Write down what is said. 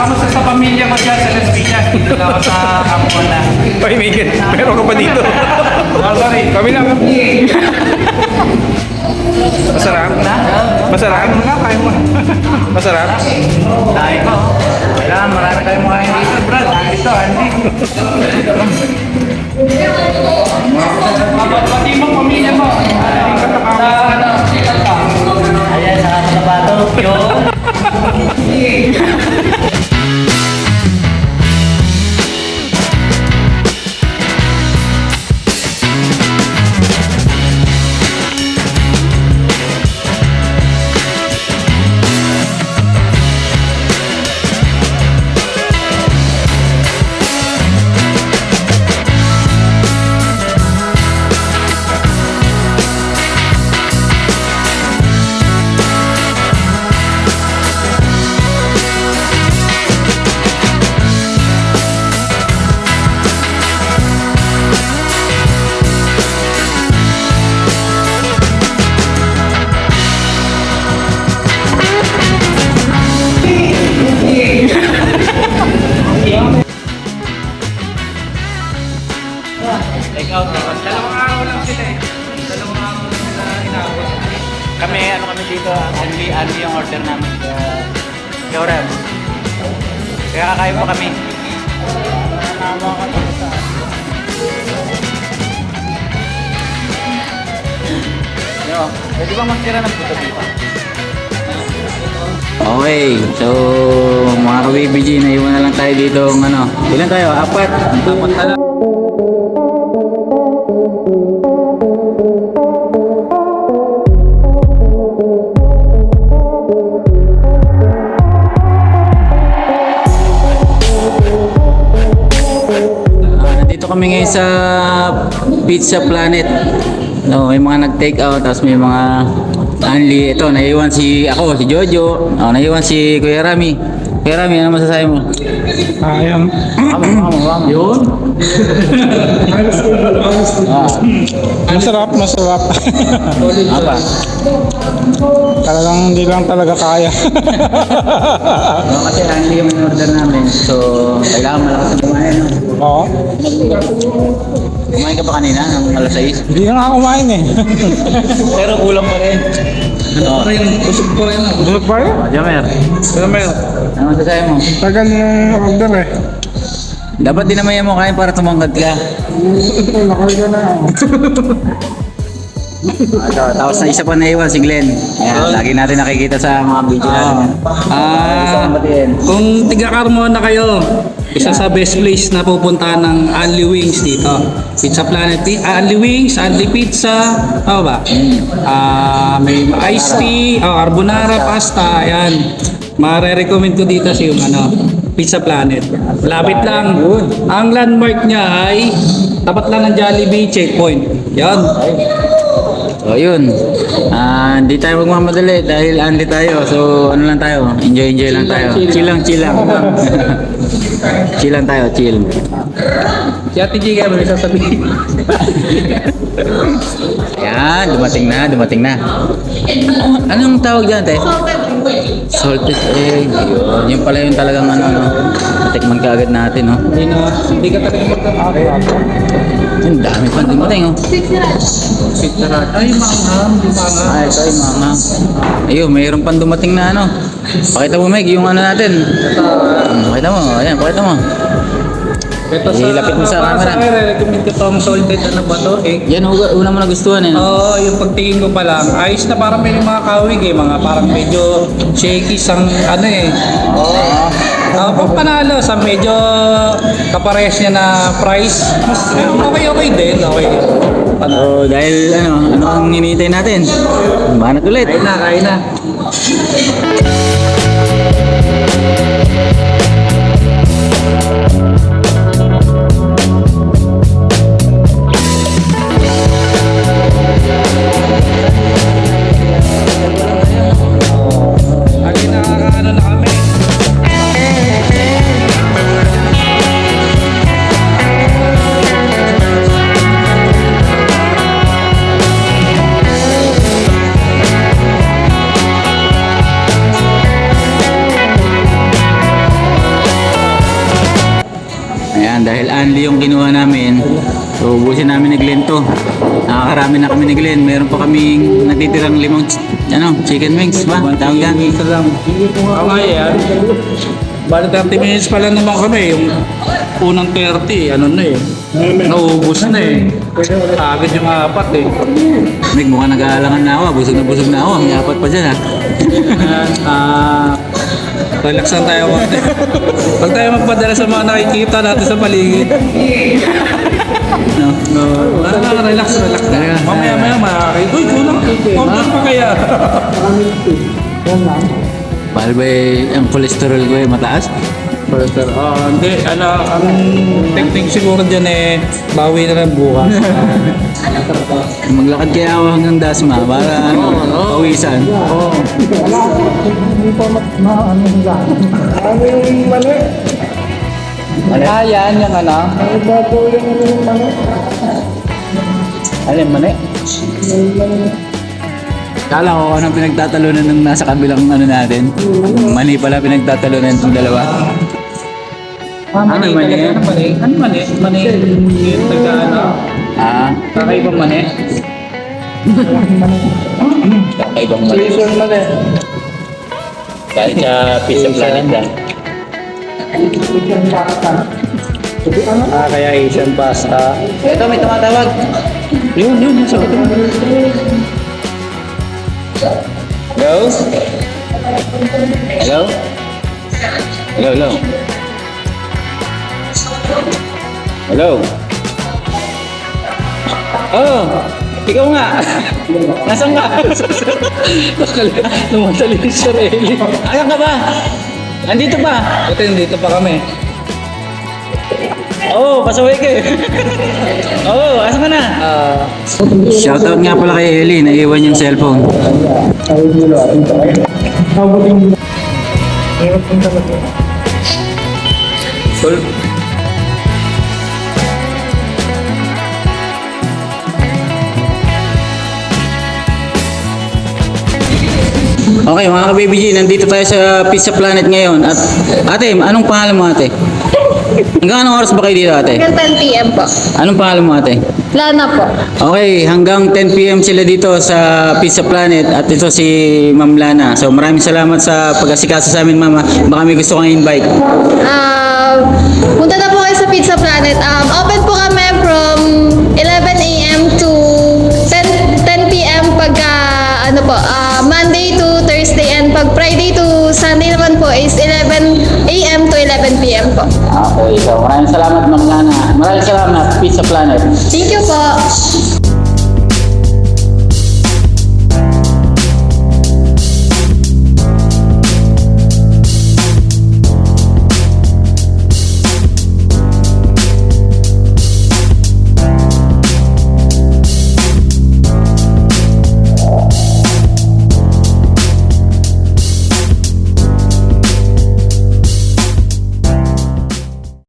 Kamusta sa pamilya mo dyan sa Las Piñas? Dito lang ako sa Kamuan na. Paimigin, meron ka pa dito. Sorry. Kami lang. Masarap? Masarap? Kain mo nga, kain mo. Masarap? Kain mo. Kailangan marami tayong mga dito, Brad. Dito, Andy. Pati mo pamilya mo. Ayan, nakakatabato. Yo. Take out naman. Dalawang araw lang sila eh. Dalawang araw lang sila inaabot. Kami, ano kami dito, only yung order namin. Kaya oras. Kaya kakain pa kami. Yo, pwede ba magtira ng puto dito? Okay, so mga ka-BBG, naiwan na lang tayo dito ng ano. Ilan tayo? Apat. Apat na lang. Nandito kami ngayon sa Pizza Planet. No, may mga nag-take out, tapos may mga only. Ito, naiwan si Jojo. Oh, naiwan si Kuya Rami. Kuya Rami, ano masasabi mo? Ayun. Yun? Masarap, masarap. Apa? Talagang hindi lang talaga kaya. No, kasi only yung order namin. So, kailangan malakas na kumain. No? Oo. Kumain ka pa kanina ng alas 6? Hindi na nga kumain eh. Pero kulang pa rin. Ano yung usog ko yun? Busog pa yun? Jamer. Jamer. Ano masasabi mo? Tagal na order eh. Dapat din naman yan mo kain para tumangkad ka. Nakay ka na. Tapos na isa pa naiwan si Glenn. Ayan, lagi natin nakikita sa mga video natin. Kung tiga Carmona kayo, isa sa best place na pupuntahan ng Only Wings dito. Pizza Planet, Only Wings, Only Pizza, ano ba? May iced tea, carbonara, pasta, ayan. Mare-recommend ko dito si yung Pizza Planet. Lapit lang. Ang landmark niya ay tapat lang ng Jollibee checkpoint. Yan. So yun, hindi tayo magmamadali dahil andi tayo. So ano lang tayo, enjoy lang tayo. Chill lang. Chill lang tayo, chill. Si Ate Giga, may sasabihin. Yan, dumating na. Anong tawag dyan, te? Salted egg. Yun, yun pala yung talagang natikman ka agad natin, no? Hindi ka talaga magkakakita. Ang dami pa dumating, oh. Ay, manghang, di manghang. Ay, ito yung mga. Ayun, mayroon pang dumating na Pakita mo, Meg, yung natin. Pakita mo, ayan, pakita mo. Ito Ilapit mo sa camera. Recommend ko tong salted ba to? Yan, una mo nagustuhan, eh. No? Oo, yung pagtingin ko pa lang, ayos na parang may mga kawig mga parang medyo shaky sang pag panalo sa medyo kapares niya na price, okay din, okay. Oh, dahil ano ang hinihintay natin? Banat ulit. Kain na. only yung kinuha namin. So, ubusin namin ni Glenn to. Nakakarami na kami ni Glenn. Meron pa kaming natitirang chicken wings ba? Tawag yan. Isa lang. Oo nga yan. Bali 30 minutes pa lang naman kami. Yung unang 30, ano na eh. Naubos na eh. Agad yung apat eh. Mick, mukhang nag-aalangan na ako. Busog na ako. May apat pa dyan ha. Relax lang tayo. Huwag tayo magpadala sa mga nakikita natin sa paligid. No? Relax. Mamaya makakita. Uy, kulang. Konti pa kaya. Bahal ba ang cholesterol ko mataas? Hindi. Ang technique siguro dyan eh, bawi na lang bukas. Maglakad kaya ako hanggang Dasma para pawisan. Yan, yung ano? Alin, mani? Kala ko anong pinagtatalunan ng nasa kabilang natin. Mani pala pinagtatalunan itong dalawa. Ano mani? Ano mani? Mani yung taga kakaibang mani? Kakaibang mani. Mani. Kahit sa Pizza Planet lang. Kaya Asian pasta. Ito may tumatawag. Yun, sabi ko. Hello? Hello? Hello? Hello? Oh, ikaw nga. Nasaan ka? Lumatali si Sir Eli. Ayan ka ba? Andito ba? Ito, dito pa kami. Oo, pasaway ka eh. Oo, asan ka na? Shoutout nga pala kay Ellie, naiwan yung cellphone. Okay mga ka-Baby G, nandito tayo sa Pizza Planet ngayon. At ate, anong pangalan mo ate? Hanggang anong oras ba kayo dito ate? Hanggang 10 p.m. po. Anong pangalan mo ate? Lana po. Okay, hanggang 10 p.m. sila dito sa Pizza Planet at ito si Ma'am Lana. So maraming salamat sa pag-asikaso sa amin mama. Baka may gusto kang invite. Punta na po kayo sa Pizza Planet. Open po kami from 11 a.m. to 10 p.m. pagka Monday to Thursday, and pag Friday to Sunday naman po is 11 a.m. to 11 p.m. po. Okay, so maraming salamat Ma'am Lana. Maraming salamat Pizza Planet. Thank you po.